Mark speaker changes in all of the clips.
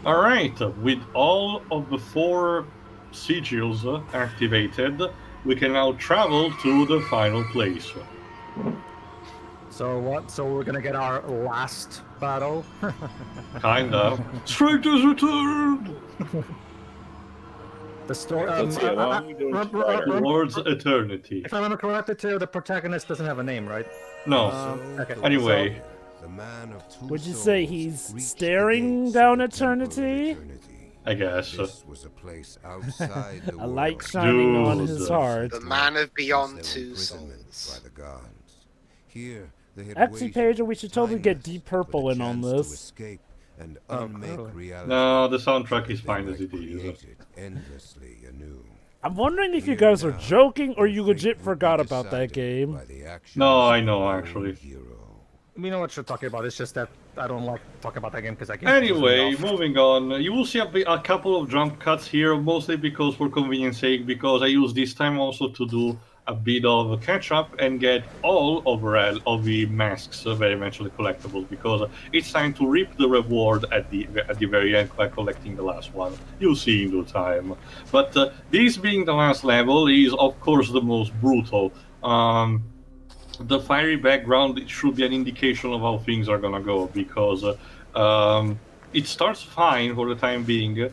Speaker 1: Alright, with all of the four sigils activated, we can now travel to the final place.
Speaker 2: So what? So we're gonna get our last battle.
Speaker 1: Kinda. Strength is returned!
Speaker 2: The story.
Speaker 3: Let's see, how long are we doing Strider?
Speaker 1: Towards eternity.
Speaker 2: If I remember correctly, too, the protagonist doesn't have a name, right?
Speaker 1: No.
Speaker 2: Okay.
Speaker 1: Anyway.
Speaker 4: The man of two
Speaker 5: Would you say
Speaker 4: souls
Speaker 5: he's
Speaker 4: reached the
Speaker 5: staring
Speaker 4: gates
Speaker 5: down
Speaker 4: of the temple of
Speaker 5: eternity?
Speaker 1: I guess.
Speaker 4: This was a place outside the
Speaker 5: A light
Speaker 4: world.
Speaker 5: shining on
Speaker 1: Dude.
Speaker 5: his heart.
Speaker 6: The man of beyond
Speaker 4: Their
Speaker 6: two
Speaker 4: imprisonment
Speaker 6: souls.
Speaker 4: by the gods. Here, they had
Speaker 5: Actually,
Speaker 4: waited
Speaker 5: Pedro, we should totally get
Speaker 4: timeless
Speaker 5: Deep Purple
Speaker 4: for the
Speaker 5: in on
Speaker 4: chance to
Speaker 5: this.
Speaker 4: escape and
Speaker 2: Oh,
Speaker 4: unmake
Speaker 2: clearly.
Speaker 4: reality.
Speaker 1: No, the soundtrack is
Speaker 4: They
Speaker 1: fine
Speaker 4: might
Speaker 1: as it is.
Speaker 4: create it endlessly anew.
Speaker 5: I'm wondering if you
Speaker 4: Here
Speaker 5: guys are
Speaker 4: now,
Speaker 5: joking or
Speaker 4: your
Speaker 5: you
Speaker 4: fate
Speaker 5: legit
Speaker 4: will be
Speaker 5: forgot about that
Speaker 4: decided
Speaker 5: game.
Speaker 4: by the actions
Speaker 1: No, I
Speaker 4: of
Speaker 1: know,
Speaker 4: your
Speaker 1: actually.
Speaker 4: hero.
Speaker 2: We know what you're talking about. It's just that I don't like talking about that game because I can't.
Speaker 1: Anyway, moving on. You will see a couple of jump cuts here, mostly because for convenience sake, because I use this time also to do a bit of catch up and get all overall of the masks very eventually collectible, because it's time to reap the reward at the very end by collecting the last one. You'll see in due time. But this being the last level is of course the most brutal. The fiery background it should be an indication of how things are gonna go, because it starts fine for the time being,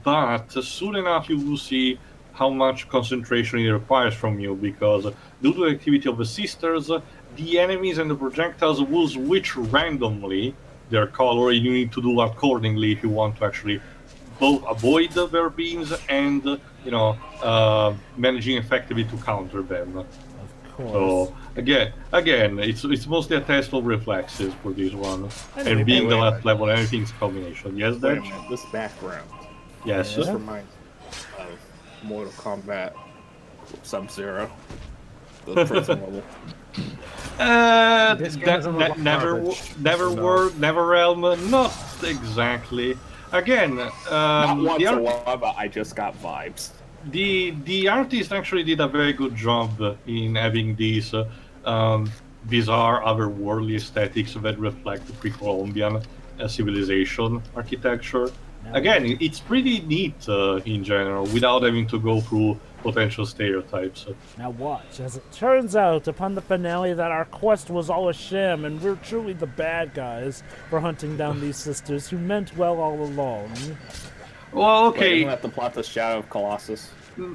Speaker 1: but soon enough you will see how much concentration it requires from you, because due to the activity of the sisters, the enemies and the projectiles will switch randomly their color, and you need to do accordingly if you want to actually both avoid their beams and managing effectively to counter them.
Speaker 5: Of course.
Speaker 1: So again, it's mostly a test of reflexes for this one,
Speaker 5: Anyway,
Speaker 1: and being
Speaker 3: wait
Speaker 1: the
Speaker 3: a
Speaker 1: last
Speaker 3: minute.
Speaker 1: level, everything's combination. Yes,
Speaker 3: Wait a
Speaker 1: Dej?
Speaker 3: minute, this background.
Speaker 1: Yes.
Speaker 3: This reminds me of Mortal Kombat Sub-Zero. The prison level.
Speaker 2: This game doesn't look like garbage.
Speaker 1: Never realm. Not exactly. Again,
Speaker 3: Not once
Speaker 1: the,
Speaker 3: a
Speaker 1: art-
Speaker 3: while, but I just got vibes.
Speaker 1: the artist actually did a very good job in having these bizarre otherworldly aesthetics that reflect the pre-Columbian civilization architecture. Again, it's pretty neat in general, without having to go through potential stereotypes.
Speaker 5: Now watch, as it turns out upon the finale that our quest was all a sham and we're truly the bad guys for hunting down these sisters who meant well all along.
Speaker 1: Well,
Speaker 3: Wait,
Speaker 1: okay.
Speaker 3: isn't that the plot of Shadow of Colossus?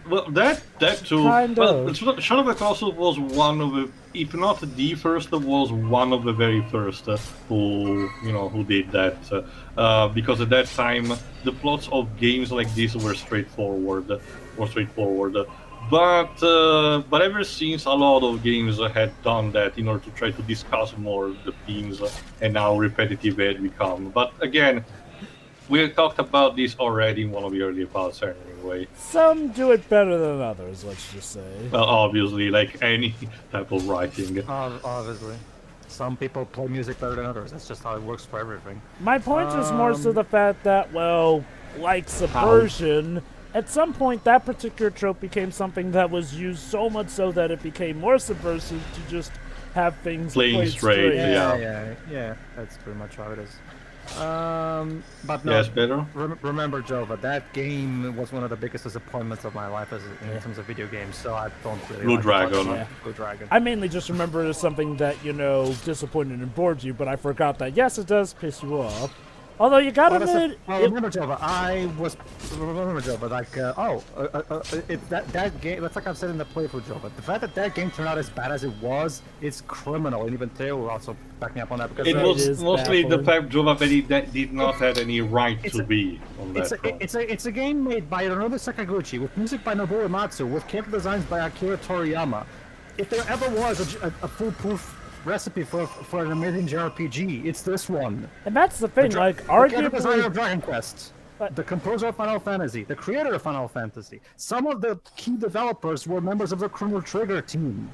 Speaker 1: Well, that too.
Speaker 5: Kind
Speaker 1: Well,
Speaker 5: of.
Speaker 1: Shadow of the Colossus was one of the, if not the first, was one of the very first who did that. Because at that time, the plots of games like this were straightforward. But ever since, a lot of games had done that in order to try to discuss more the themes and how repetitive they had become. But again, we talked about this already in one of the earlier parts anyway.
Speaker 5: Some do it better than others, let's just say.
Speaker 1: Well, obviously, like any type of writing.
Speaker 2: Obviously. Some people play music better than others. That's just how it works for everything.
Speaker 5: My point is more so the fact that, well, like subversion, at some point that particular trope became something that was used so much so that it became more subversive to just have things
Speaker 1: Playing
Speaker 5: played
Speaker 1: straight,
Speaker 2: Yeah, that's pretty much how it is. But no,
Speaker 1: Yes, Pedro?
Speaker 2: remember, Jova, that game was one of the biggest disappointments of my life in terms of video games, so I don't really
Speaker 1: Blue
Speaker 2: like to talk
Speaker 1: Dragon.
Speaker 2: about
Speaker 5: Yeah.
Speaker 2: Blue Dragon.
Speaker 5: I mainly just remember it as something that, disappointed and bored you, but I forgot that, yes, it does piss you off. Although you gotta admit,
Speaker 2: remember, Jova, it's that game. That's like I've said in the playthrough, Jova. The fact that game turned out as bad as it was, it's criminal, and even Theo will also back me up on that because
Speaker 1: It
Speaker 5: It
Speaker 1: was
Speaker 5: is
Speaker 1: mostly the
Speaker 5: baffling.
Speaker 1: fact Jova that did not have any right
Speaker 2: It's
Speaker 1: to
Speaker 2: a-
Speaker 1: be on that front.
Speaker 2: it's a game made by Hironobu Sakaguchi with music by Nobuo Uematsu with character designs by Akira Toriyama. If there ever was a foolproof recipe for an amazing JRPG, it's this one.
Speaker 5: and that's the thing, like,
Speaker 2: The character designer of
Speaker 5: arguably,
Speaker 2: Dragon Quest, the composer of Final Fantasy, the creator of Final Fantasy. Some of the key developers were members of the Chrono Trigger team.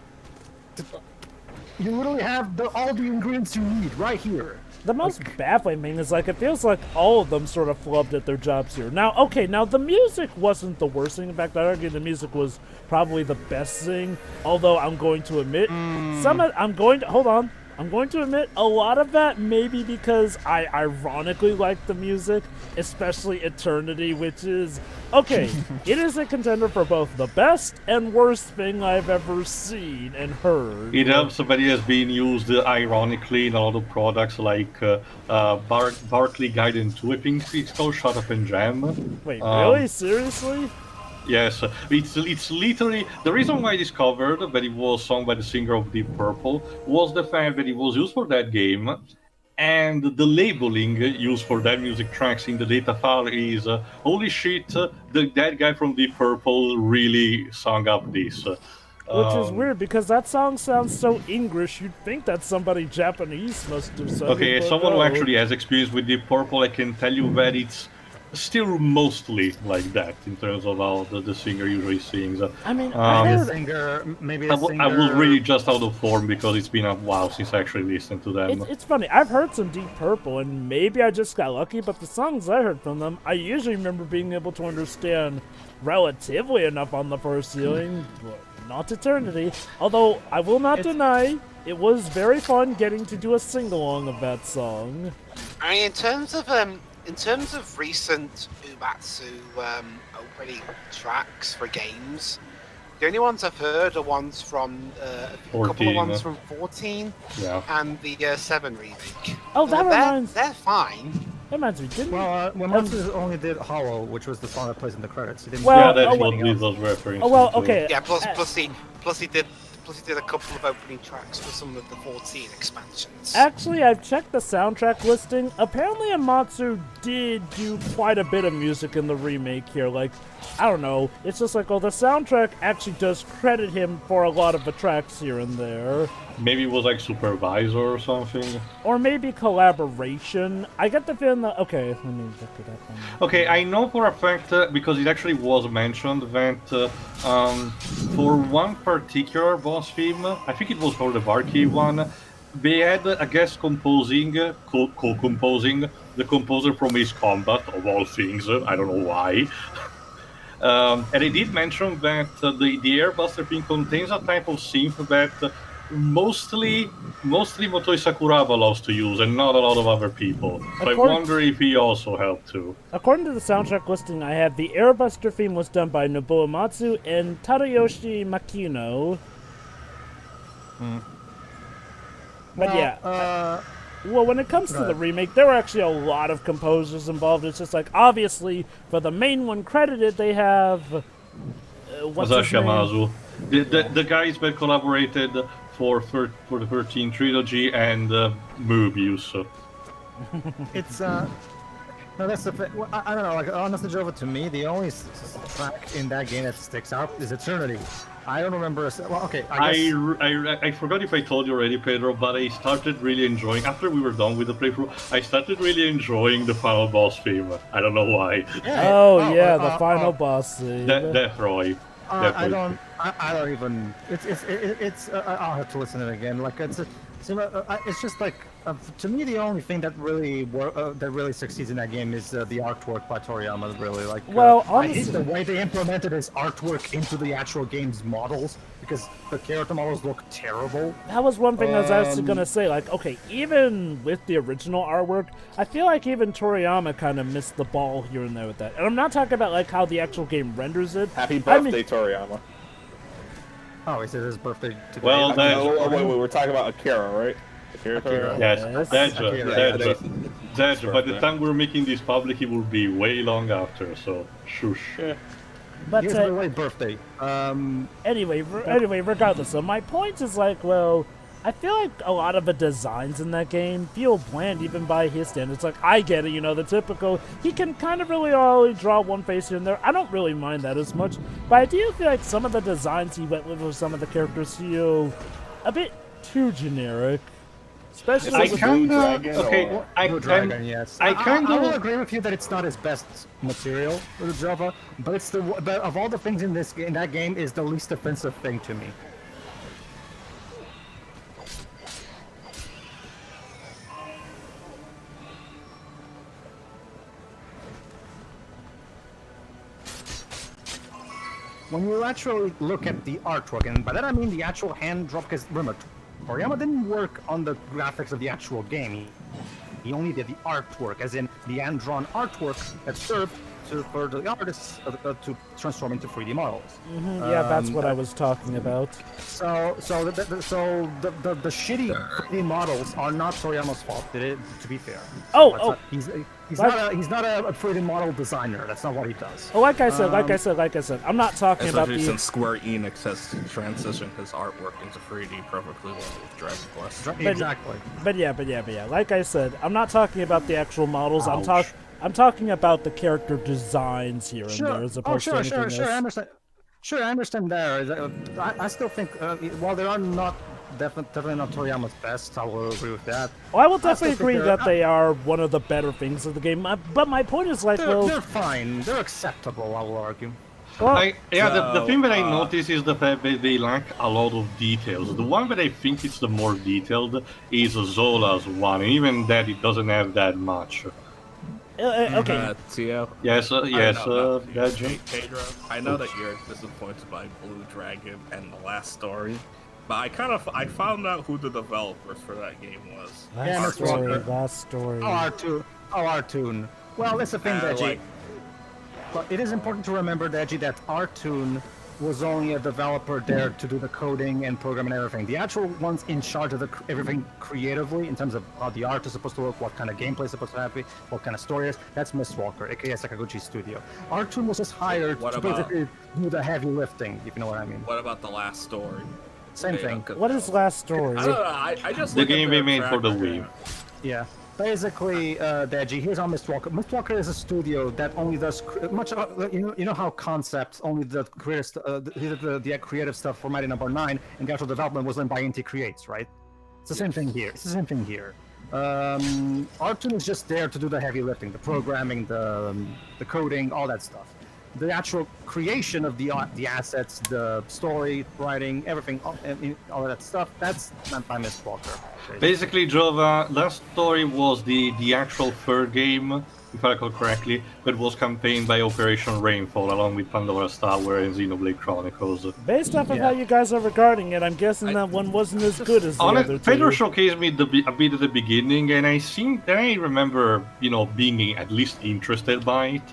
Speaker 2: You literally have all the ingredients you need right here.
Speaker 5: the most baffling thing is, like, it feels like all of them sort of flubbed at their jobs here. Now, okay, the music wasn't the worst thing. In fact, I argue the music was probably the best thing, although I'm going to admit, hold on, I'm going to admit a lot of that maybe because I ironically like the music, especially Eternity, which is, okay, it is a contender for both the best and worst thing I've ever seen and heard.
Speaker 1: It helps that it has been used ironically in a lot of products like Barclay Guidance 2, I think it's called Shut Up and Jam.
Speaker 5: Wait, really? Seriously?
Speaker 1: Yes, it's literally the reason why I discovered that it was sung by the singer of Deep Purple was the fact that it was used for that game, and the labeling used for that music tracks in the data file is holy shit, that guy from Deep Purple really sung up this.
Speaker 5: Which is weird because that song sounds so English. You'd think that somebody Japanese must have sung
Speaker 1: Okay,
Speaker 5: it.
Speaker 1: as someone who actually has experience with Deep Purple, I can tell you that it's still mostly like that in terms of how the singer usually sings.
Speaker 5: I mean,
Speaker 2: Maybe
Speaker 5: I
Speaker 2: a
Speaker 5: heard,
Speaker 2: singer, maybe
Speaker 1: I
Speaker 2: a singer.
Speaker 1: was really just out of form because it's been a while since I actually listened to them.
Speaker 5: it's funny. I've heard some Deep Purple, and maybe I just got lucky. But the songs I heard from them, I usually remember being able to understand relatively enough on the first hearing, but not Eternity. Although I will not deny, it was very fun getting to do a sing-along of that song.
Speaker 6: I mean, in terms of recent Ubatsu opening tracks for games, the only ones I've heard are ones from a couple
Speaker 1: 14,
Speaker 6: of ones from 14
Speaker 1: Yeah.
Speaker 6: and the 7 remake.
Speaker 5: Oh, that reminds.
Speaker 6: They're fine.
Speaker 5: That reminds me. Didn't
Speaker 2: Well, Matsu only did Hollow, which was the song that plays in the credits. He didn't
Speaker 5: Well,
Speaker 1: Yeah, that's
Speaker 5: oh,
Speaker 1: what
Speaker 5: wait.
Speaker 1: this was referring
Speaker 5: Oh well,
Speaker 1: to.
Speaker 5: okay.
Speaker 6: Yeah, plus he did a couple of opening tracks for some of the 14 expansions.
Speaker 5: Actually, I've checked the soundtrack listing. Apparently, Amatsu did do quite a bit of music in the remake here. Like, I don't know. It's just like, oh, the soundtrack actually does credit him for a lot of the tracks here and there.
Speaker 1: Maybe it was like supervisor or something.
Speaker 5: Or maybe collaboration. I get the feeling that... Okay, let me look it up.
Speaker 1: Okay, I know for a fact, because it actually was mentioned, that for one particular boss theme, I think it was for the Varkey one, they had a guest composing, co-composing, the composer from Ace Combat, of all things, I don't know why. And I did mention that the Airbuster theme contains a type of synth that mostly Motoi Sakuraba loves to use, and not a lot of other people. So I wonder if he also helped too.
Speaker 5: According to the soundtrack listing I have, the Airbuster theme was done by Nobuo Matsu and Tadayoshi Makino. But yeah, well, when it comes to the remake, there were actually a lot of composers involved. It's just like, obviously, for the main one credited, they have... what's his
Speaker 1: Masashi
Speaker 5: name?
Speaker 1: Yamazu. The guys that collaborated for the 13 trilogy and Mobius.
Speaker 2: It's no, that's the thing. Well, I don't know. Like, honestly, Jova, to me, the only track in that game that sticks out is Eternity. I don't remember. Well, okay.
Speaker 1: I forgot if I told you already, Pedro, but I started really enjoying. After we were done with the playthrough, I started really enjoying the final boss theme. I don't know why.
Speaker 5: Yeah. The final boss scene.
Speaker 1: Death Roy.
Speaker 2: I don't even. It's. I'll have to listen to it again. Like it's just like to me the only thing that really succeeds in that game is the artwork by Toriyama. Really, like.
Speaker 5: Well,
Speaker 2: I hate
Speaker 5: honestly,
Speaker 2: the way they implemented his artwork into the actual game's models because the character models look terrible.
Speaker 5: that was one thing I was actually gonna say. Like, okay, even with the original artwork, I feel like even Toriyama kind of missed the ball here and there with that. And I'm not talking about like how the actual game renders it.
Speaker 3: Happy birthday, Toriyama.
Speaker 2: Oh, is it his birthday today?
Speaker 1: Well,
Speaker 3: Wait, we're talking about Akira, right? Akira Toriyama?
Speaker 1: Yes, that's by the time we're making this public, it will be way long after. So shush.
Speaker 3: Yeah.
Speaker 5: But
Speaker 2: Here's my late birthday.
Speaker 5: anyway, regardless. So my point is like, well, I feel like a lot of the designs in that game feel bland even by his standards. Like, I get it, the typical, he can kind of really only draw one face here and there. I don't really mind that as much, but I do feel like some of the designs he went with some of the characters feel a bit too generic. Especially
Speaker 1: I
Speaker 5: with
Speaker 1: kind of
Speaker 3: Dragon
Speaker 2: Yes.
Speaker 1: I
Speaker 2: will agree with you that it's not his best material with Java, but it's but of all the things in that game is the least offensive thing to me. When you actually look at the artwork, and by that I mean the actual hand drop, because remember, Toriyama didn't work on the graphics of the actual game. He only did the artwork, as in the hand-drawn artwork that served for the artists to transform into 3D models.
Speaker 5: Yeah, that's what I was talking about.
Speaker 2: So the shitty 3D models are not Toriyama's fault. To be fair. He's not a 3D model designer. That's not what he does.
Speaker 5: Like I said, I'm not talking about
Speaker 3: Especially since Square Enix has transitioned his artwork into 3D perfectly well with Dragon Quest.
Speaker 2: Exactly.
Speaker 5: But yeah. Like I said, I'm not talking about the actual models.
Speaker 2: Ouch.
Speaker 5: I'm talking about the character designs here and there, as opposed to anything else.
Speaker 2: I understand. Sure, I understand there. I still think, while they are not definitely not Toriyama's best, I will agree with that.
Speaker 5: Well, I will definitely agree that they are one of the better things of the game. But my point is, like,
Speaker 2: they're fine. They're acceptable, I will argue.
Speaker 5: Well,
Speaker 1: the thing that I notice is the fact that they lack a lot of details. The one that I think is the more detailed is Zola's one, and even that it doesn't have that much.
Speaker 5: Okay.
Speaker 3: Tio?
Speaker 1: Yes, Deji?
Speaker 3: Pedro, I know that you're disappointed by Blue Dragon and the last story, but I found out who the developers for that game was.
Speaker 5: Last story.
Speaker 2: Artoon. Well, that's the thing, Deji. But it is important to remember, Deji, that Artoon was only a developer there to do the coding and programming and everything. The actual ones in charge of everything creatively, in terms of how the art is supposed to look, what kind of gameplay is supposed to happen, what kind of story is, that's Mistwalker, aka Sakaguchi's studio. Artoon was just hired to basically do the heavy lifting, if you know what I mean.
Speaker 3: What about the last story?
Speaker 2: Same thing.
Speaker 5: What is last story?
Speaker 3: I don't know, I just
Speaker 1: the game we made for the Wii.
Speaker 2: Yeah. Basically, Deji, here's how Mistwalker. Mistwalker is a studio that only does much. You know how Concepts only the creative stuff for Mighty Number 9, and the actual development was done by Inti Creates, right? It's the same thing here. Artoon is just there to do the heavy lifting, the programming, the coding, all that stuff. The actual creation of the assets, the story, writing, everything, all that stuff, that's not by Mistwalker.
Speaker 1: Basically, Jova, last story was the actual third game, if I recall correctly, but was campaigned by Operation Rainfall, along with Pandora's Tower and Xenoblade Chronicles.
Speaker 5: Based off of how you guys are regarding it, I'm guessing that one wasn't as good as the other two.
Speaker 1: Pedro showcased me a bit at the beginning, and I remember, being at least interested by it.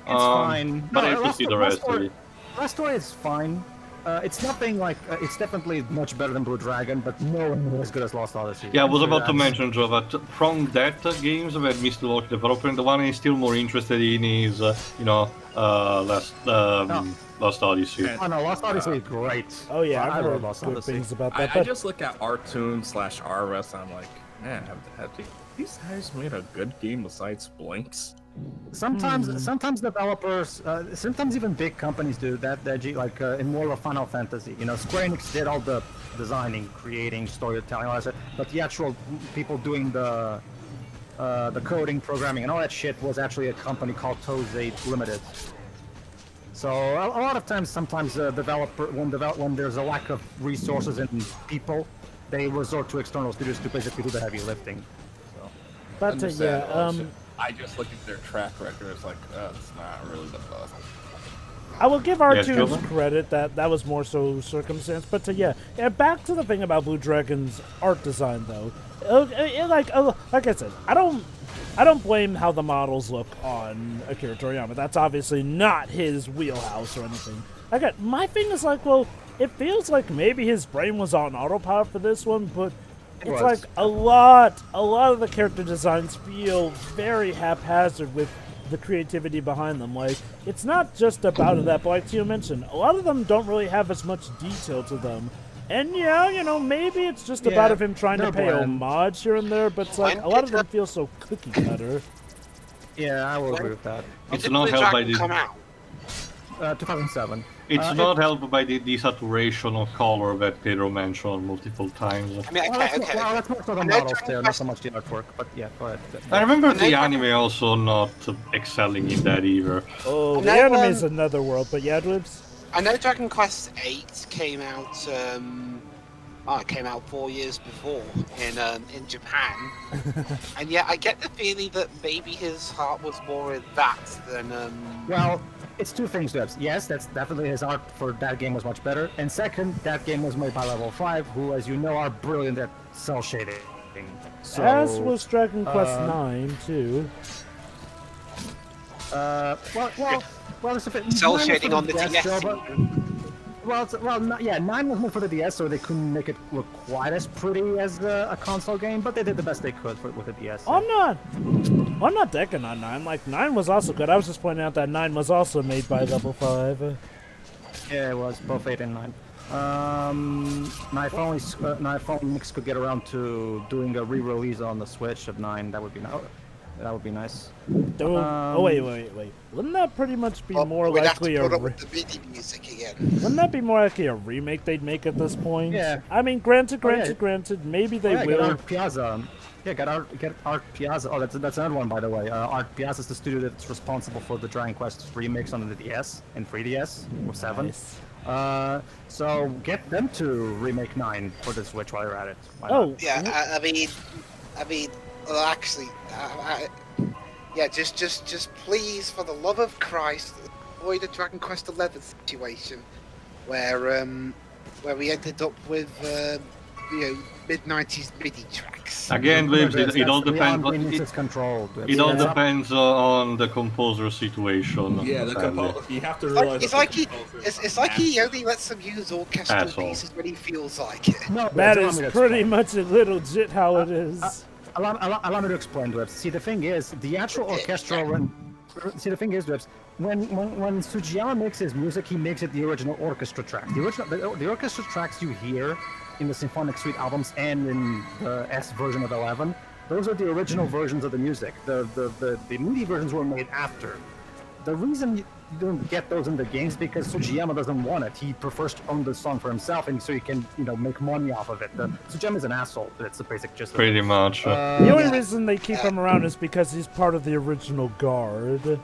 Speaker 2: It's fine.
Speaker 1: But I have to see the rest of it.
Speaker 2: Last story is fine. It's nothing like it's definitely much better than Blue Dragon, but nowhere near as good as Lost Odyssey.
Speaker 1: Yeah, I was about to mention, Joe, that from that games that Mr. Loki developed, the one I'm still more interested in is, Lost Odyssey.
Speaker 2: Oh no, Lost Odyssey is great.
Speaker 5: Oh yeah,
Speaker 2: I
Speaker 5: I've heard
Speaker 2: love Lost
Speaker 5: good
Speaker 2: Odyssey.
Speaker 5: things about that.
Speaker 3: I just look at Artoon/RS and I'm like, man, have these guys made a good game besides Blinks?
Speaker 2: Sometimes developers, sometimes even big companies do that. Like in more of Final Fantasy, Square Enix did all the designing, creating, storytelling, all that stuff, but the actual people doing the coding, programming, and all that shit was actually a company called Toze Limited. So a lot of times, sometimes when there's a lack of resources and people, they resort to external studios to basically do the heavy lifting. So.
Speaker 5: But
Speaker 3: I just look at their track record. It's like, it's not really the best.
Speaker 5: I will give Artoon's credit that was more so circumstance. But back to the thing about Blue Dragon's art design, though. Like I said, I don't blame how the models look on Akira Toriyama. That's obviously not his wheelhouse or anything. My thing is like, well, it feels like maybe his brain was on autopilot for this one, but. It's like a lot of the character designs feel very haphazard with the creativity behind them. Like, it's not just about that, but like Tio mentioned, a lot of them don't really have as much detail to them. And maybe it's just about him trying to pay homage here and there, but it's like a lot of them feel so cookie cutter.
Speaker 2: Yeah, I will agree with that.
Speaker 1: It's not helped by the...
Speaker 2: 2007.
Speaker 1: It's not helped by the saturation of color that Pedro mentioned multiple times.
Speaker 6: I mean, okay.
Speaker 2: Well, that's more so the models there, not so much the artwork, but yeah, go ahead.
Speaker 1: I remember the anime also not excelling in that either.
Speaker 5: Oh, the anime is another world, but yeah, Dwibs?
Speaker 6: I know Dragon Quest VIII came out it came out 4 years before in Japan, and yet I get the feeling that maybe his heart was more in that than.
Speaker 2: Well, it's two things, Debs. Yes, that's definitely his art for that game was much better. And second, that game was made by Level 5, who, as you know, are brilliant at cell shading. So,
Speaker 5: As was Dragon Quest 9 too.
Speaker 2: Well, it's a bit
Speaker 6: Cell
Speaker 2: 9 was
Speaker 6: shading
Speaker 2: for
Speaker 6: on the DS.
Speaker 2: though, but- yeah, 9 was made for the DS, so they couldn't make it look quite as pretty as a console game, but they did the best they could with the DS.
Speaker 5: I'm not decking on 9. Like 9 was also good. I was just pointing out that 9 was also made by Level 5.
Speaker 2: Yeah, it was both 8 and 9. Now if only Mix could get around to doing a re-release on the Switch of 9, that would be nice. That would be nice.
Speaker 5: Wait. Wouldn't that pretty much be more
Speaker 6: we'd
Speaker 5: likely
Speaker 6: have to
Speaker 5: a?
Speaker 6: put up with the MIDI music again.
Speaker 5: Wouldn't that be more likely a remake they'd make at this point?
Speaker 2: Yeah.
Speaker 5: I mean, granted. Maybe they
Speaker 2: Get
Speaker 5: will.
Speaker 2: Art Piazza. Yeah, get Art Piazza. Oh, that's another one, by the way. Art Piazza is the studio that's responsible for the Dragon Quest remakes on the DS and 3DS or 7.
Speaker 5: Nice.
Speaker 2: So get them to remake 9 for the Switch while you're at it. Why not?
Speaker 5: Oh,
Speaker 6: Yeah, I mean, well, actually, yeah, just please, for the love of Christ, avoid a Dragon Quest 11 situation where we ended up with mid-90s MIDI tracks.
Speaker 1: Again, Lives, it all depends. It all
Speaker 2: Yeah.
Speaker 1: depends on the composer situation.
Speaker 3: Yeah, the
Speaker 1: sadly.
Speaker 3: composer. You have to realize.
Speaker 6: It's like he only lets them use orchestral
Speaker 1: Asshole.
Speaker 6: pieces when he feels like it.
Speaker 2: No,
Speaker 5: that
Speaker 2: allow
Speaker 5: is
Speaker 2: me to
Speaker 5: pretty
Speaker 2: explain.
Speaker 5: much a little legit how it is.
Speaker 2: Allow me to explain, Dwebs. See, the thing is, the actual orchestral See, the thing is, Dwebs, when Sugiyama makes his music, he makes it the original orchestra track. The orchestra tracks you hear in the Symphonic Suite albums and in the S version of 11, those are the original versions of the music. The MIDI versions were made after. The reason you don't get those in the games because Sugiyama doesn't want it. He prefers to own the song for himself, and so he can, make money off of it. Sugiyama is an asshole. That's the basic gist.
Speaker 1: Pretty much.
Speaker 5: The only reason they keep him around is because he's part of the original guard.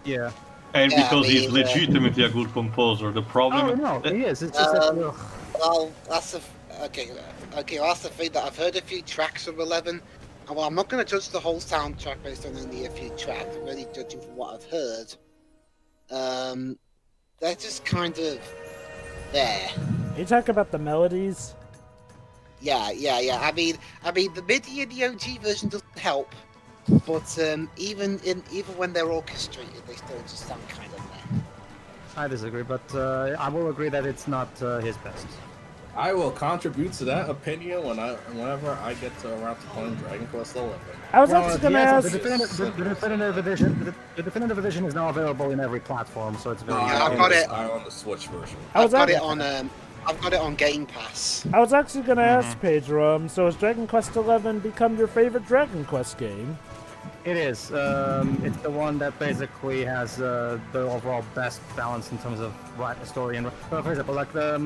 Speaker 2: Yeah.
Speaker 1: And
Speaker 6: Yeah,
Speaker 1: because
Speaker 6: I
Speaker 1: he's
Speaker 6: mean,
Speaker 1: legitimately a good composer. The problem.
Speaker 2: Oh no, he is. It's just that.
Speaker 6: Well, that's the okay. Well, that's the thing that I've heard a few tracks from 11. And well, I'm not going to judge the whole soundtrack based on only a few tracks. I'm really judging from what I've heard. They're just kind of there.
Speaker 5: You talk about the melodies.
Speaker 6: Yeah. I mean, the MIDI in the OG version doesn't help, but even when they're orchestrated, they still just sound kind of there.
Speaker 2: I disagree, but I will agree that it's not his best.
Speaker 3: I will contribute to that opinion whenever I get around to playing Dragon Quest 11.
Speaker 5: I was actually going to ask.
Speaker 2: The definitive edition is now available in every platform, so it's very.
Speaker 6: Yeah, I've got it.
Speaker 3: I on the Switch version.
Speaker 6: I've got it on Game Pass.
Speaker 5: I was actually going to ask Pedro. So has Dragon Quest 11 become your favorite Dragon Quest game?
Speaker 2: It is. It's the one that basically has the overall best balance in terms of story and. For example, like the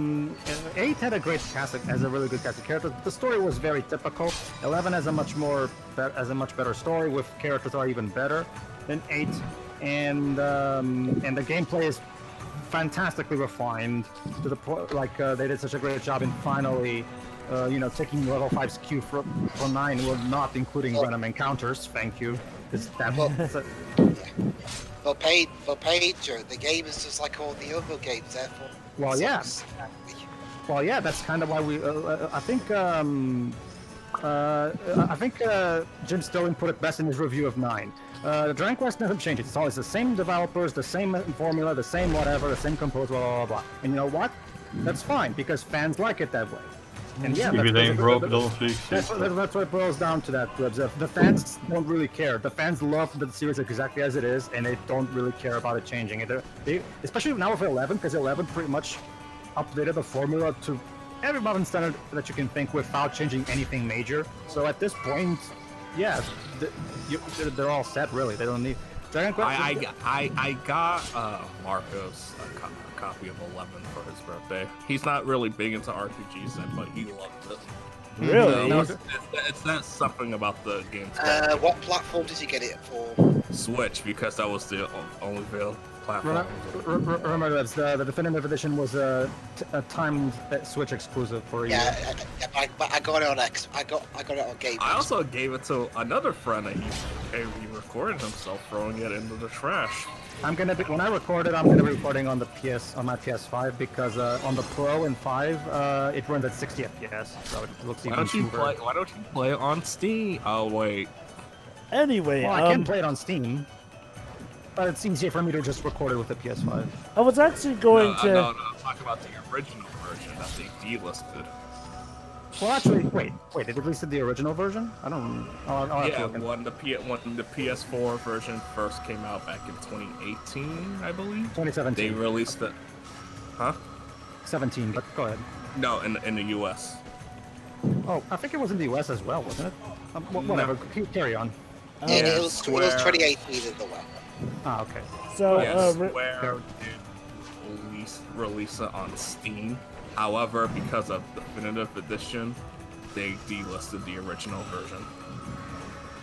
Speaker 2: 8 had a great cast, has a really good cast of characters. The story was very typical. 11 has a much better story with characters that are even better than 8, and the gameplay is fantastically refined to the point. Like they did such a great job in finally. Taking level 5's queue for 9, we're not including random encounters. Thank you.
Speaker 6: For Pedro, the game is just like all the other games. Therefore,
Speaker 2: Well, yes. Well, yeah. That's kind of why we. I think Jim Sterling put it best in his review of 9. Dragon Quest never changes. It's always the same developers, the same formula, the same whatever, the same composer, blah blah blah. And you know what? That's fine because fans like it that way. And yeah,
Speaker 1: If it ain't broke, don't fix it.
Speaker 2: that's what it boils down to. That the fans don't really care. The fans love the series exactly as it is, and they don't really care about it changing it. They especially now with 11, because 11 pretty much updated the formula to every modern standard that you can think without changing anything major. So at this point, yeah, they're all set. Really, they don't need Dragon Quest.
Speaker 3: I got Marcos a copy of 11 for his birthday. He's not really big into RPGs, but he loved it.
Speaker 5: Really?
Speaker 3: It's that something about the game.
Speaker 6: What platform did you get it for?
Speaker 3: Switch, because that was the only available platform.
Speaker 2: Remember that the definitive edition was a timed Switch exclusive for a year.
Speaker 6: But I got it on X. I got it on Game
Speaker 3: I
Speaker 6: Pass.
Speaker 3: also gave it to another friend, and he recorded himself throwing it into the trash.
Speaker 2: When I record it, I'm gonna be recording on my PS5 because on the Pro and 5 it runs at 60 FPS, so it looks even smoother.
Speaker 3: Why don't you play it on Steam? Oh wait.
Speaker 5: Anyway,
Speaker 2: Well, I can play it on Steam, but it's easier for me to just record it with the PS5.
Speaker 5: I was actually going to.
Speaker 3: No, talk about the original version that they delisted.
Speaker 2: Well, actually, wait, they released the original version? I don't. I'll have to
Speaker 3: Yeah,
Speaker 2: look in-
Speaker 3: when the PS4 version first came out back in 2018, I believe.
Speaker 2: 2017.
Speaker 3: They released it. Huh?
Speaker 2: 17, but go ahead.
Speaker 3: No, in the US.
Speaker 2: Oh, I think it was in the US as well, wasn't it? Whatever. Carry on.
Speaker 6: It
Speaker 3: Yeah,
Speaker 6: was
Speaker 3: Square.
Speaker 6: 2018 in the web.
Speaker 2: Ah, okay.
Speaker 5: So,
Speaker 3: Yeah, Square did release it on Steam. However, because of Definitive Edition, they delisted the original version.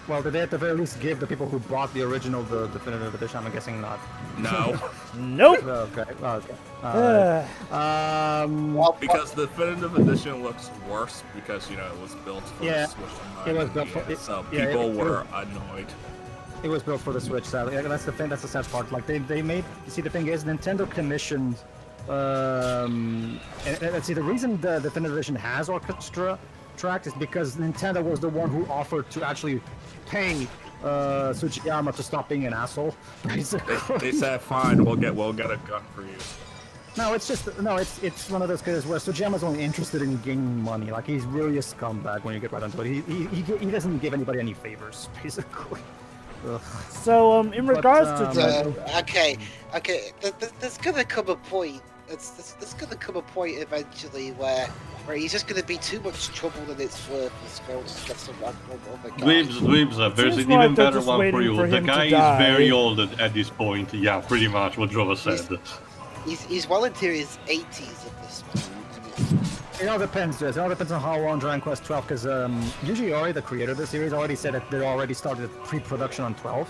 Speaker 2: Well, did they at the very least give the people who bought the original the definitive edition? I'm guessing not.
Speaker 3: No,
Speaker 5: nope.
Speaker 2: Okay.
Speaker 3: because the Definitive Edition looks worse because it was built for
Speaker 2: Yeah,
Speaker 3: the Switch.
Speaker 2: it was built for-
Speaker 3: so
Speaker 2: yeah,
Speaker 3: people
Speaker 2: it
Speaker 3: were annoyed.
Speaker 2: It was built for the Switch, sadly. That's the thing. That's the sad part. Like they made. See, the thing is, Nintendo commissioned. And see, the reason the definitive edition has orchestra track is because Nintendo was the one who offered to actually pay Tsujiyama to stop being an asshole. Basically.
Speaker 3: They said, "Fine, we'll get a gun for you."
Speaker 2: No, it's one of those cases where Tsujiyama's only interested in gaining money. Like he's really a scumbag when you get right into it. He doesn't give anybody any favors, basically. Ugh.
Speaker 5: So, in regards to
Speaker 6: Okay. There's gonna come a point. There's gonna come a point eventually where he's just gonna be too much trouble and it's worthless going to get some other guy.
Speaker 1: Dweebs, there's an
Speaker 5: Seems like
Speaker 1: even
Speaker 5: they're
Speaker 1: better
Speaker 5: just
Speaker 1: one for
Speaker 5: waiting
Speaker 1: you.
Speaker 5: for
Speaker 1: The
Speaker 5: him to
Speaker 1: guy
Speaker 5: die.
Speaker 1: is very old at this point. Yeah, pretty much what Drova said.
Speaker 6: He's well into his 80s at this point.
Speaker 2: It all depends. It all depends on how long Dragon Quest 12. Because Yuji Ori, the creator of the series, already said that they already started pre-production on 12.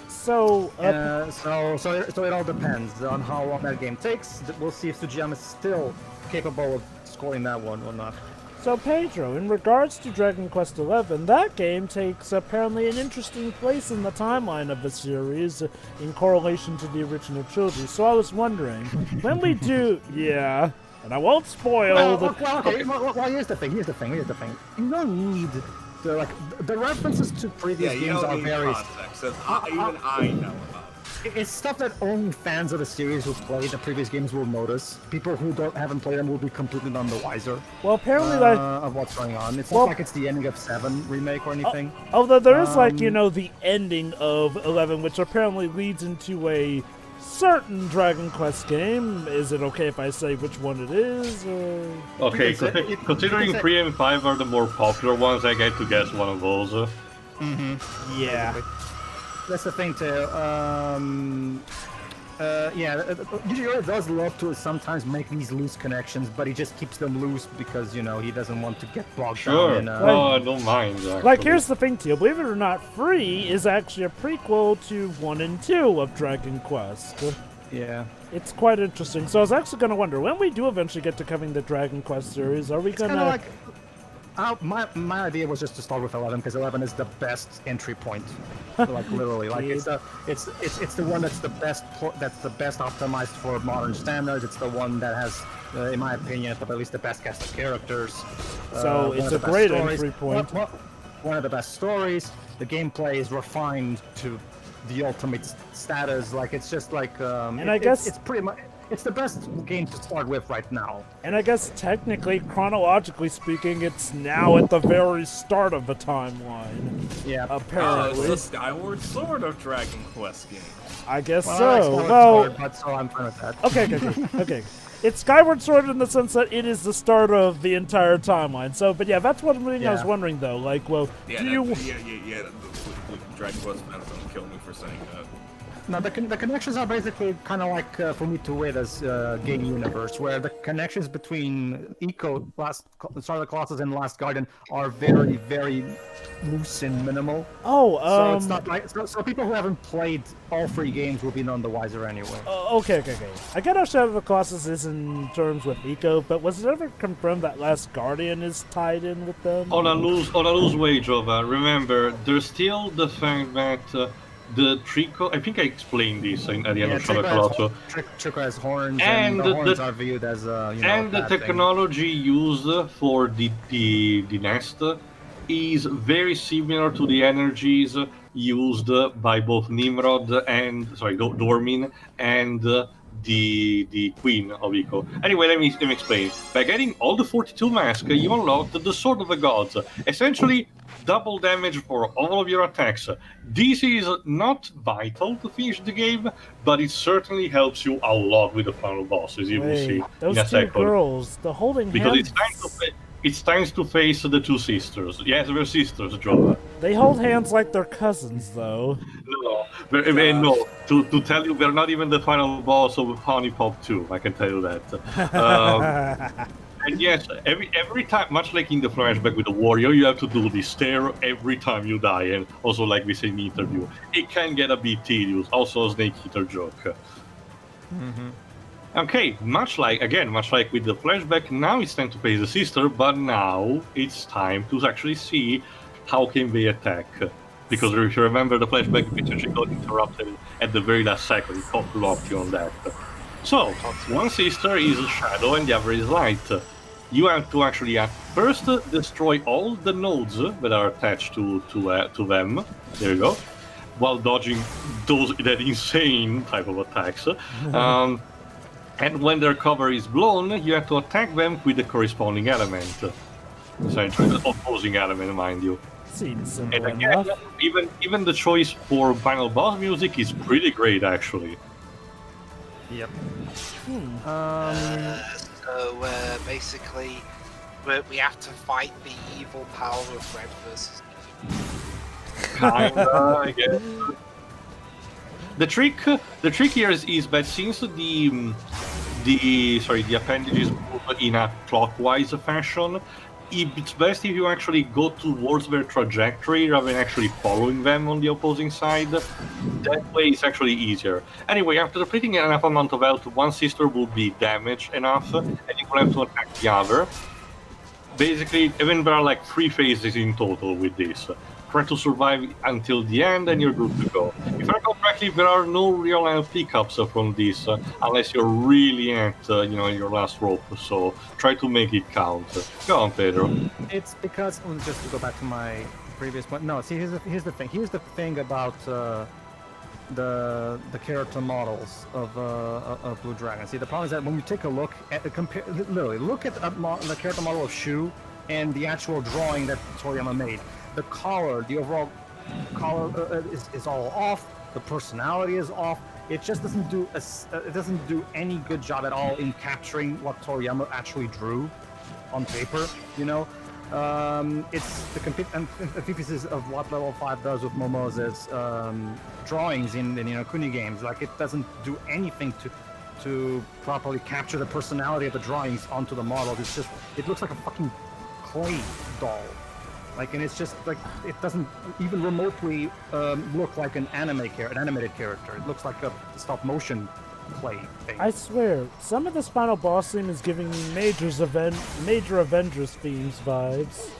Speaker 2: So it all depends on how long that game takes. We'll see if Tsujiyama is still capable of scoring that one or not.
Speaker 5: So Pedro, in regards to Dragon Quest XI, that game takes apparently an interesting place in the timeline of the series in correlation to the original trilogy. So I was wondering, when we do, and I won't spoil
Speaker 2: Here's the thing. You don't need the references to previous
Speaker 3: You
Speaker 2: games
Speaker 3: don't
Speaker 2: are
Speaker 3: need
Speaker 2: very.
Speaker 3: context. Even I know about it.
Speaker 2: It's stuff that only fans of the series who played the previous games will notice. People who haven't played them will be completely none the wiser.
Speaker 5: Well, apparently,
Speaker 2: of what's going on. It's not like it's the ending of 7 remake or anything.
Speaker 5: Although there is the ending of 11, which apparently leads into a certain Dragon Quest game. Is it okay if I say which one it is?
Speaker 1: Okay, considering 3 and 5 are the more popular ones, I get to guess one of those.
Speaker 5: Yeah.
Speaker 2: That's the thing too. Yuji does love to sometimes make these loose connections, but he just keeps them loose because he doesn't want to get bogged down in.
Speaker 1: I don't mind. Actually.
Speaker 5: Like, here's the thing, Teal. Believe it or not, Free is actually a prequel to 1 and 2 of Dragon Quest.
Speaker 2: Yeah.
Speaker 5: It's quite interesting. So I was actually going to wonder, when we do eventually get to covering the Dragon Quest series, are we going to...
Speaker 2: my idea was just to start with 11 because 11 is the best entry point, like literally. Like it's the one that's the best optimized for modern standards. It's the one that has, in my opinion, at least the best cast of characters.
Speaker 5: So it's a great entry point.
Speaker 2: One of the best stories. The gameplay is refined to the ultimate status. Like it's just like,
Speaker 5: and I guess
Speaker 2: it's pretty much. It's the best game to start with right now.
Speaker 5: And I guess technically, chronologically speaking, it's now at the very start of the timeline.
Speaker 2: Yeah,
Speaker 5: apparently.
Speaker 3: It's the Skyward Sword of Dragon Quest games.
Speaker 5: I guess
Speaker 2: so. So I'm fine with that.
Speaker 5: Okay. It's Skyward Sword in the sense that it is the start of the entire timeline. So, but yeah, that's what I was wondering though. Like, well,
Speaker 3: Dragon Quest fans don't kill me for saying that.
Speaker 2: No, the connections are basically kind of like for me to it as game universe, where the connections between Eco, Star of the Colossus, and Last Guardian are very, very loose and minimal.
Speaker 5: Oh,
Speaker 2: So it's not like so people who haven't played all three games will be none the wiser anyway.
Speaker 5: Okay. I get how Shadow of the Colossus is in terms with Eco, but was it ever confirmed that Last Guardian is tied in with them?
Speaker 1: On a loose wage of remember, there's still the fact that the Trico. I think I explained this at the end of Shadow of the Colossus.
Speaker 2: Trico has horns,
Speaker 1: And
Speaker 2: and the horns are viewed as
Speaker 1: and the
Speaker 2: bad thing.
Speaker 1: technology used for the nest is very similar to the energies used by both Nimrod and Dormin and the Queen of Eco. Anyway, let me explain. By getting all the 42 masks, you unlocked the Sword of the Gods, essentially double damage for all of your attacks. This is not vital to finish the game, but it certainly helps you a lot with the final boss, as you will see
Speaker 5: those
Speaker 1: in a
Speaker 5: two
Speaker 1: second.
Speaker 5: girls, the holding
Speaker 1: Because
Speaker 5: hands.
Speaker 1: it's time to face the two sisters. Yes, they're sisters, Joe.
Speaker 5: They hold hands like they're cousins, though.
Speaker 1: No. To tell you, we're not even the final boss of Honey Pop 2. I can tell you that. And yes, every time, much like in the flashback with the warrior, you have to do this stare every time you die, and also like we say in the interview, it can get a bit tedious. Also, a Snake Eater joke. Okay, much like with the flashback, now it's time to face the sister, but now it's time to actually see how can they attack. Because if you remember the flashback, she got interrupted at the very last second. It caught blocked you on that. So, one sister is shadow and the other is light. You have to actually at first destroy all the nodes that are attached to them. There you go. While dodging that insane type of attacks. And when their cover is blown, you have to attack them with the corresponding element. Essentially, the opposing element, mind you.
Speaker 5: Seems simple
Speaker 1: And again,
Speaker 5: enough.
Speaker 1: even the choice for final boss music is pretty great, actually.
Speaker 2: Yep.
Speaker 6: So basically, we have to fight the evil power of Red versus.
Speaker 1: Kinda, I guess. The trick here is that since the appendages move in a clockwise fashion, it's best if you actually go towards their trajectory rather than actually following them on the opposing side. That way it's actually easier. Anyway, after depleting enough amount of health, one sister will be damaged enough, and you will have to attack the other. Basically, even there are like 3 phases in total with this. Try to survive until the end and you're good to go. If I recall correctly, there are no real pickups from this unless you're really at your last rope, so try to make it count. Go on, Pedro.
Speaker 2: It's because just to go back to my previous point. No, see, here's the thing. Here's the thing about the character models of Blue Dragon. See, the problem is that when you take a look at look at the character model of Shu and the actual drawing that Toriyama made. The collar, the overall collar is all off. The personality is off. It just doesn't do any good job at all in capturing what Toriyama actually drew on paper. It's the complete antithesis of what Level 5 does with Momose's drawings in the Kuni games. Like, it doesn't do anything to properly capture the personality of the drawings onto the models. It looks like a fucking clay doll. And it's just like, it doesn't even remotely look like an animated character. It looks like a stop motion play thing.
Speaker 5: I swear, some of this final boss theme is giving me major Avengers themes vibes.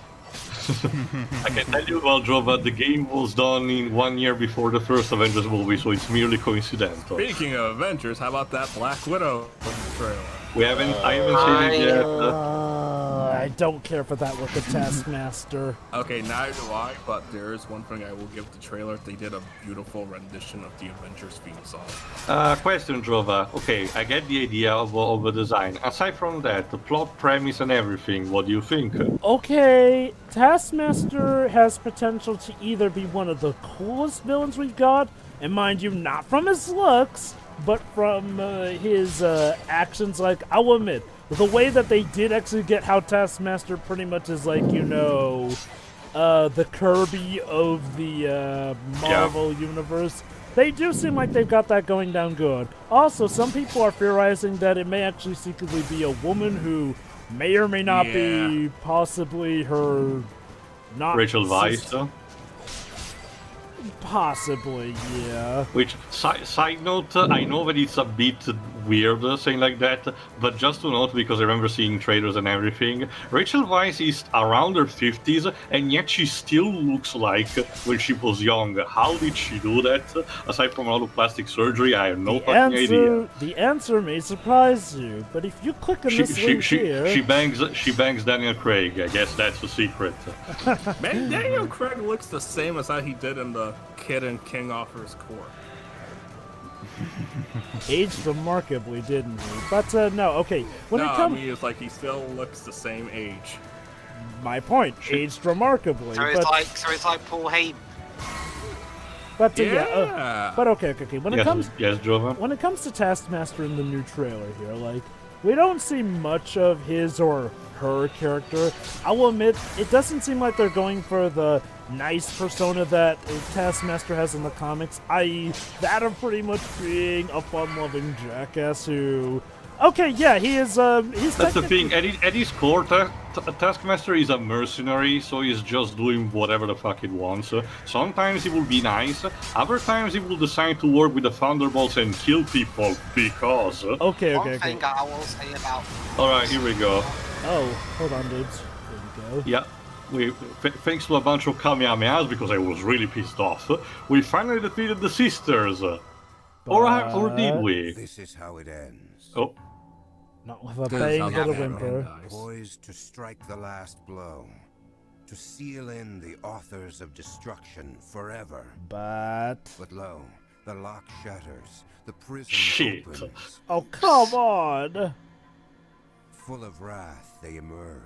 Speaker 1: I can tell you, well, Joe, that the game was done in 1 year before the first Avengers movie, so it's merely coincidental.
Speaker 3: Speaking of Avengers, how about that Black Widow trailer?
Speaker 1: I haven't seen it yet.
Speaker 5: I don't care for that with the Taskmaster.
Speaker 3: Okay, neither do I, but there is one thing I will give the trailer. They did a beautiful rendition of the Avengers theme song.
Speaker 1: Question, Jova. Okay, I get the idea of the design. Aside from that, the plot premise and everything, what do you think?
Speaker 5: Okay, Taskmaster has potential to either be one of the coolest villains we've got, and mind you, not from his looks, but from his actions. Like, I'll admit, the way that they did actually get how Taskmaster pretty much is like, the Kirby of the Marvel universe, They do seem like they've got that going down good. Also, some people are theorizing that it may actually secretly be a woman who may or may not be possibly her... not
Speaker 1: Rachel Weisz, though.
Speaker 5: Possibly, yeah.
Speaker 1: Which, side note, I know that it's a bit weird saying like that, but just to note, because I remember seeing trailers and everything, Rachel Weisz is around her 50s, and yet she still looks like when she was young. How did she do that? Aside from a lot of plastic surgery, I have no fucking idea.
Speaker 5: The answer may surprise you, but if you click on this link here...
Speaker 1: She bangs Daniel Craig. I guess that's the secret.
Speaker 3: Man, Daniel Craig looks the same as how he did in the Kid in King Arthur's Court.
Speaker 5: Aged remarkably, didn't he? But no, okay.
Speaker 3: I mean, it's like he still looks the same age.
Speaker 5: My point, aged remarkably.
Speaker 6: So it's like Paul Hayden.
Speaker 5: But
Speaker 3: Yeah.
Speaker 5: but okay. When it comes
Speaker 1: Jovan?
Speaker 5: when it comes to Taskmaster in the new trailer here, like we don't see much of his or her character. I will admit, it doesn't seem like they're going for the nice persona that Taskmaster has in the comics, i.e. that of pretty much being a fun-loving jackass who... Okay, yeah, he is, he's
Speaker 1: That's the thing, at his core, Taskmaster is a mercenary, so he's just doing whatever the fuck he wants. Sometimes he will be nice, other times he will decide to work with the Thunderbolts and kill people, because...
Speaker 5: Okay.
Speaker 6: One thing I will say about...
Speaker 1: Alright, here we go.
Speaker 5: Oh, hold on, dudes. There we go.
Speaker 1: Yeah. Thanks to a bunch of Kamehamehas, because I was really pissed off, we finally defeated the sisters. Or did we?
Speaker 4: This is how it ends.
Speaker 1: Oh.
Speaker 5: Not with a bang but a whimper.
Speaker 4: Poised to strike the last blow. To seal in the authors of destruction forever.
Speaker 5: But
Speaker 4: lo, the lock shatters. The prison
Speaker 1: Shit.
Speaker 4: opens.
Speaker 5: oh, come on!
Speaker 4: Full of wrath, they emerge.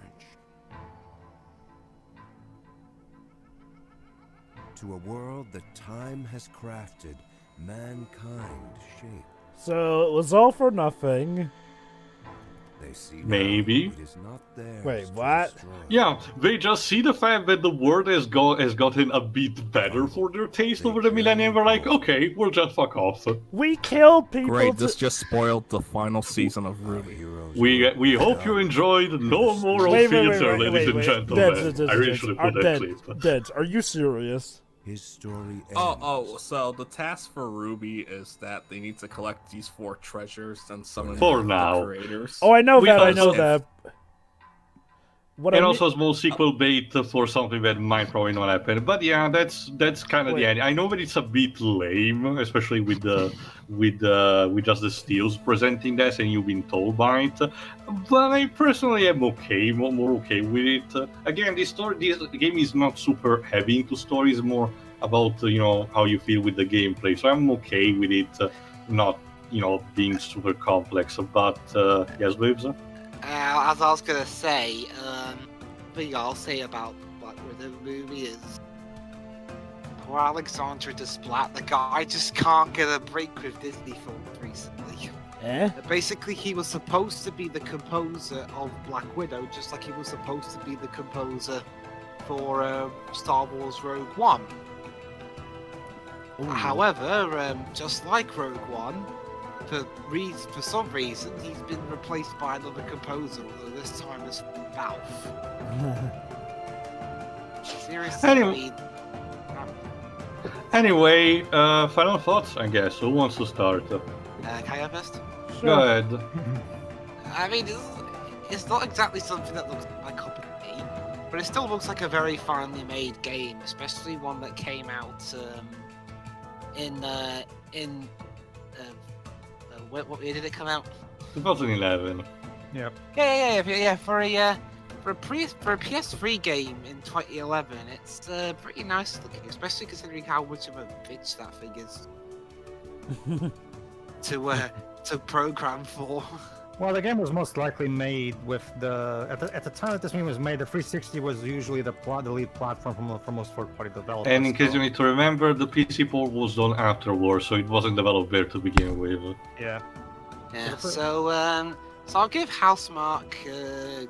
Speaker 4: To a world that time has crafted, mankind shape.
Speaker 5: So it was all for nothing.
Speaker 4: They see
Speaker 1: Maybe.
Speaker 4: now it is not theirs
Speaker 5: Wait,
Speaker 4: to
Speaker 5: what?
Speaker 4: destroy.
Speaker 1: Yeah, they just see the fact that the world has gotten a bit better for their taste over the millennium. We're like, okay, we'll just fuck off.
Speaker 5: We killed people.
Speaker 3: Great, this just spoiled the final season of Ruby.
Speaker 4: Heroes
Speaker 1: We hope you enjoyed No Moral
Speaker 5: Wait,
Speaker 1: Theater, ladies and gentlemen. I really should have put that clip.
Speaker 5: Dead, are you serious?
Speaker 4: His story ends.
Speaker 3: So the task for Ruby is that they need to collect these 4 treasures and summon
Speaker 1: For
Speaker 3: the
Speaker 1: now.
Speaker 3: creators.
Speaker 5: Oh, I know
Speaker 1: We
Speaker 5: that, I
Speaker 1: also-
Speaker 5: know that. What
Speaker 1: And
Speaker 5: I
Speaker 1: also a small sequel bait for something that might probably not happen. But yeah, that's kind of
Speaker 5: Wait.
Speaker 1: the end. I know that it's a bit lame, especially with just the steals presenting this and you've been told by it. But I personally am okay, more okay with it. Again, this game is not super heavy into stories, more about how you feel with the gameplay. So I'm okay with it, not being super complex. But yes, Babes.
Speaker 6: As I was gonna say, the thing I'll say about the movie is poor Alexandre Desplat, the guy just can't get a break with Disney films recently. Basically, he was supposed to be the composer of Black Widow, just like he was supposed to be the composer for Star Wars Rogue One.
Speaker 5: Ooh.
Speaker 6: However, just like Rogue One, for some reason, he's been replaced by another composer, although this time it's Valve. Seriously,
Speaker 1: Anyway. Anyway, final thoughts, I guess. Who wants to start?
Speaker 6: can I go first?
Speaker 1: Go ahead.
Speaker 6: I mean, it's not exactly something that looks like a cup of tea, but it still looks like a very finely made game, especially one that came out what year did it come out?
Speaker 1: 2011.
Speaker 2: Yep.
Speaker 6: Yeah. For a PS3 game in 2011, it's pretty nice looking, especially considering how much of a bitch that thing is to program for.
Speaker 2: Well, the game was most likely made with at the time that this game was made, the 360 was usually the lead platform for most third-party developers.
Speaker 1: And in case you need to remember, the PC port was done afterwards, so it wasn't developed there to begin with.
Speaker 2: Yeah.
Speaker 6: Yeah. So I'll give Housemarque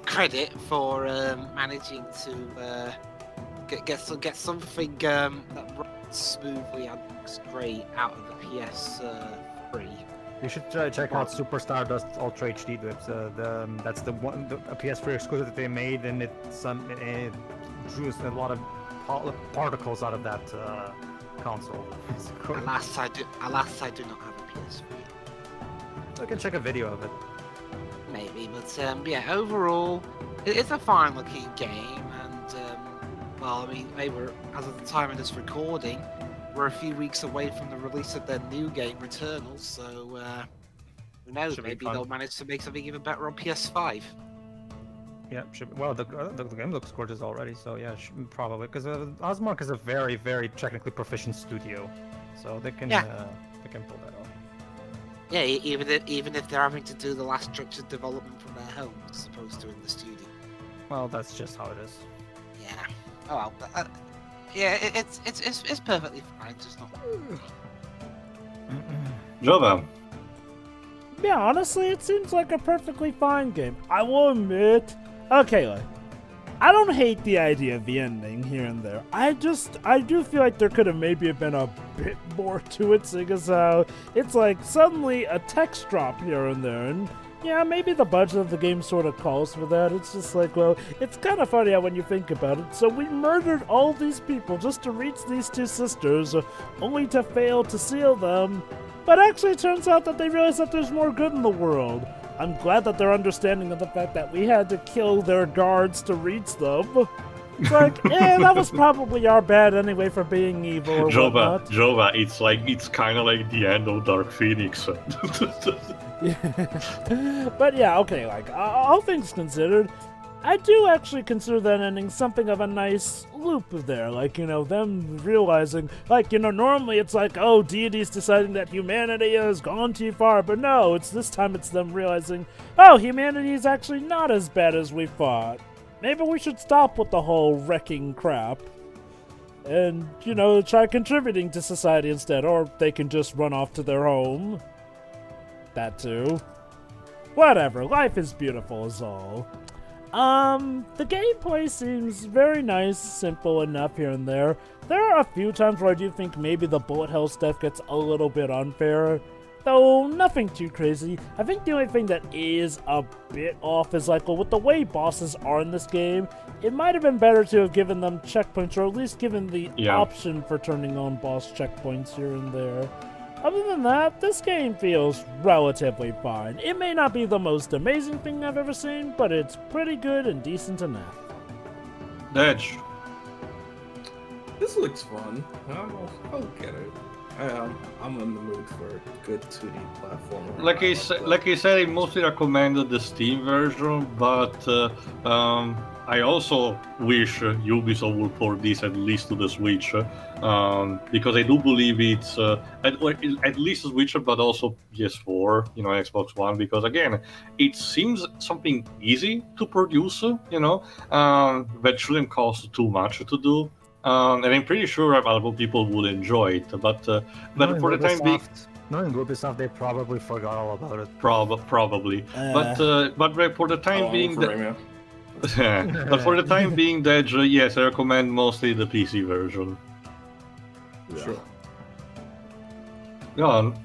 Speaker 6: credit for managing to Get something that runs smoothly and looks great out of the PS3.
Speaker 2: You should check out Super Stardust Ultra HD. That's the one, a PS3 exclusive that they made, and it drew a lot of particles out of that console.
Speaker 6: Alas, I do not have a PS3.
Speaker 2: I can check a video of it.
Speaker 6: Maybe, but yeah, overall, it's a fine-looking game, and well, I mean, as of the time of this recording, we're a few weeks away from the release of their new game, Returnal. So who knows? Maybe they'll manage to make something even better on PS5.
Speaker 2: Yeah, well, the game looks gorgeous already, so yeah, probably, because Osmark is a very, very technically proficient studio, so they can pull that off.
Speaker 6: Yeah, even if they're having to do the last structured development from their home as opposed to in the studio.
Speaker 2: Well, that's just how it is.
Speaker 6: Yeah. Oh well. Yeah, it's perfectly fine. Just not.
Speaker 1: Jova.
Speaker 5: Yeah, honestly, it seems like a perfectly fine game. I will admit. Okay, like, I don't hate the idea of the ending here and there. I do feel like there could have maybe been a bit more to it, seeing as how it's like suddenly a text drop here and there, and yeah, maybe the budget of the game sort of calls for that. It's just like, well, it's kind of funny how when you think about it. So we murdered all these people just to reach these two sisters, only to fail to seal them. But actually, it turns out that they realize that there's more good in the world. I'm glad that they're understanding of the fact that we had to kill their guards to reach them. It's like, that was probably our bad anyway for being evil or whatnot.
Speaker 1: Jova, it's kind of like the end of Dark Phoenix.
Speaker 5: But yeah, okay, like, all things considered, I do actually consider that ending something of a nice loop there. Like, them realizing, like, normally it's like, oh, deities deciding that humanity has gone too far. But no, this time it's them realizing, oh, humanity is actually not as bad as we thought. Maybe we should stop with the whole wrecking crap. And, try contributing to society instead. Or they can just run off to their home. That too. Whatever, life is beautiful is all. The gameplay seems very nice, simple enough here and there. There are a few times where I do think maybe the bullet hell stuff gets a little bit unfair, though nothing too crazy. I think the only thing that is a bit off is like, well, with the way bosses are in this game, it might have been better to have given them checkpoints, or at least given the option for turning on boss checkpoints here and there. Other than that, this game feels relatively fine. It may not be the most amazing thing I've ever seen, but it's pretty good and decent enough.
Speaker 1: Dej.
Speaker 3: This looks fun. I'll get it. I'm in the mood for a good 2D platformer.
Speaker 1: Like I said, I mostly recommended the Steam version, but I also wish Ubisoft would port this at least to the Switch, because I do believe it's at least a Switch, but also PS4, Xbox One, because again, it seems something easy to produce, that shouldn't cost too much to do. And I'm pretty sure other people would enjoy it, but for the time being,
Speaker 2: knowing Ubisoft, they probably forgot all about it.
Speaker 1: Probably, but for the time being, but for the time being, Dej, yes, I recommend mostly the PC version.
Speaker 3: Yeah. Sure.
Speaker 1: Go on.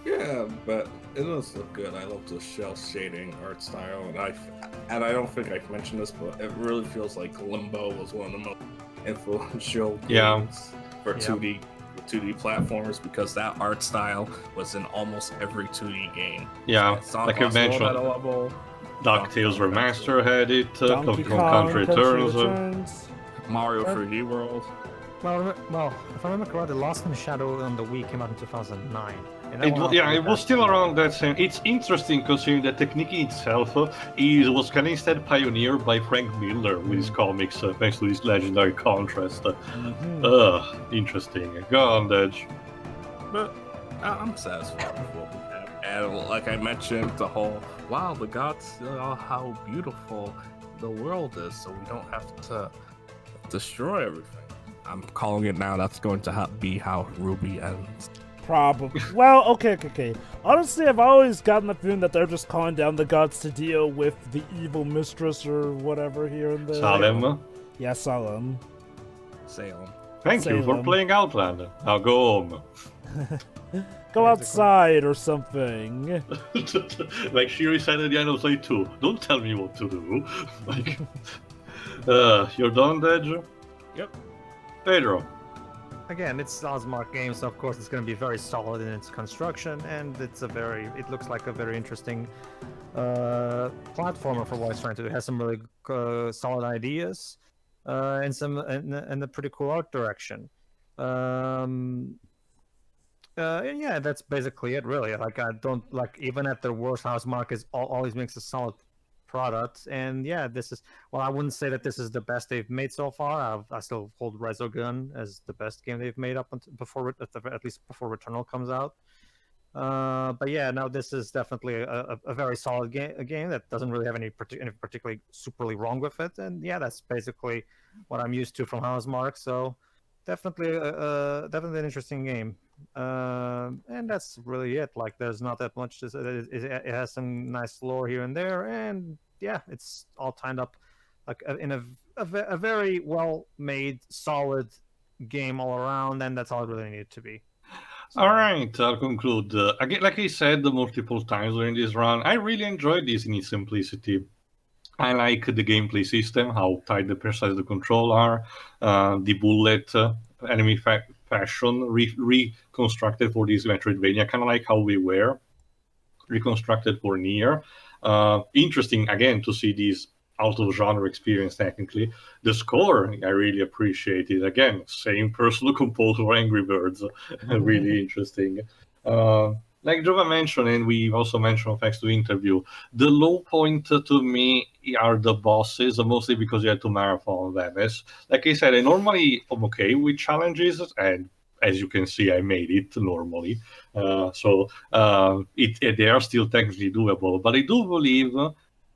Speaker 3: Yeah, but it does look good. I love the shell shading art style, and I don't think I've mentioned this, but it really feels like Limbo was one of the most influential games for 2D platformers, because that art style was in almost every 2D game.
Speaker 1: Yeah, like you mentioned, DuckTales Remaster had it, Donkey Kong Country Returns,
Speaker 3: Mario 3D World.
Speaker 2: Well, if I remember correctly, Lost in Shadow on the Wii came out in 2009.
Speaker 1: It was still around that same. It's interesting considering that technique itself was kind of instead pioneered by Frank Miller with his comics, thanks to his legendary contrast. Interesting. Go on, Dej.
Speaker 3: But I'm satisfied with what we have. And like I mentioned, the whole, wow, the gods, how beautiful the world is, so we don't have to destroy everything. I'm calling it now. That's going to be how Ruby ends.
Speaker 5: Probably. Well, okay. Honestly, I've always gotten the feeling that they're just calling down the gods to deal with the evil mistress or whatever here and there.
Speaker 1: Salem?
Speaker 5: Yeah, Salem.
Speaker 3: Salem.
Speaker 1: Thank you for
Speaker 5: Salem.
Speaker 1: playing Outland. Now go home.
Speaker 5: Go outside or something.
Speaker 1: Like Shiri said at the end of Play 2, don't tell me what to do. Like, you're done, Dej?
Speaker 3: Yep.
Speaker 1: Pedro.
Speaker 2: Again, it's Osmark game, so of course it's going to be very solid in its construction, and it looks like a very interesting platformer for what it's trying to do. It has some really solid ideas, and a pretty cool art direction. Yeah, that's basically it, really. Like, I don't like, even at their worst, Housemark always makes a solid product. And yeah, I wouldn't say that this is the best they've made so far. I still hold Resogun as the best game they've made up until at least before Returnal comes out. But yeah, now this is definitely a very solid game that doesn't really have any particularly superly wrong with it. And yeah, that's basically what I'm used to from Housemark. So definitely an interesting game. And that's really it. Like, there's not that much. It has some nice lore here and there, and yeah, it's all tied up like in a very well made, solid game all around, and that's all it really needed to be. So,
Speaker 1: all right, I'll conclude. Again, like I said multiple times during this run, I really enjoyed this in its simplicity. I like the gameplay system, how tight the precise the control are, the bullet enemy fashion reconstructed for this Metroidvania, kind of like how we were reconstructed for Nier. Interesting again to see this out of genre experience. Technically, the score I really appreciate it. Again, same personal composer for Angry Birds, really interesting. Like Jova mentioned, and we also mentioned thanks to interview, the low point to me are the bosses, mostly because you had to marathon them. Like I said, I normally am okay with challenges, and as you can see, I made it normally. So they are still technically doable, but I do believe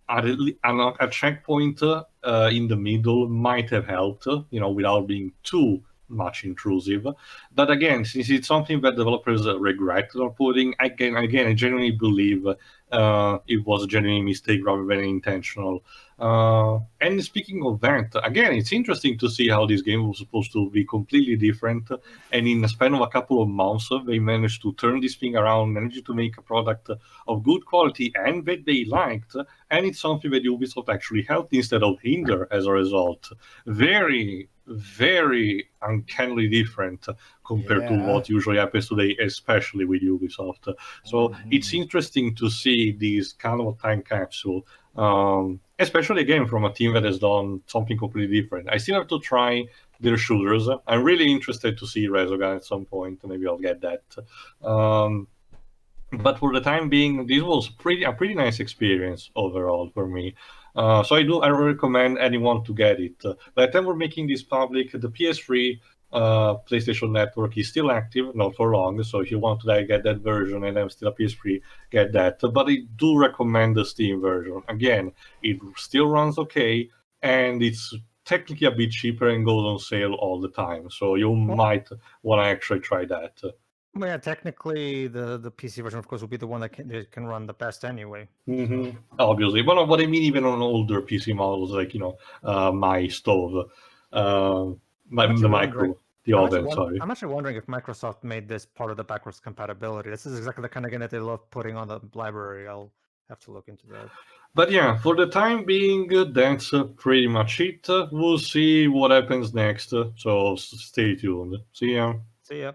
Speaker 1: a checkpoint in the middle might have helped, without being too much intrusive. But again, since it's something that developers regret not putting, again, I genuinely believe it was a genuine mistake rather than intentional. And speaking of that, again, it's interesting to see how this game was supposed to be completely different, and in the span of a couple of months, they managed to turn this thing around, managed to make a product of good quality and that they liked, and it's something that Ubisoft actually helped instead of hinder as a result. Very, very uncannily different compared to what usually happens today, especially with Ubisoft. So it's interesting to see this kind of time capsule, especially again from a team that has done something completely different. I still have to try their shooters. I'm really interested to see Resogun at some point. Maybe I'll get that. But for the time being, this was a pretty nice experience overall for me. So I recommend anyone to get it. By the time we're making this public, the PS3 PlayStation Network is still active, not for long. So if you want to get that version and have still a PS3, get that. But I do recommend the Steam version. Again, it still runs okay, and it's technically a bit cheaper and goes on sale all the time. So you might want to actually try that.
Speaker 2: well, yeah, technically the PC version, of course, will be the one that can run the best anyway.
Speaker 1: Mm-hmm. Obviously, but what I mean, even on older PC models, like my stove, the micro, the oven. Sorry.
Speaker 2: I'm actually wondering if Microsoft made this part of the backwards compatibility. This is exactly the kind of game that they love putting on the library. I'll have to look into that.
Speaker 1: But yeah, for the time being, that's pretty much it. We'll see what happens next. So stay tuned. See ya.
Speaker 2: See ya.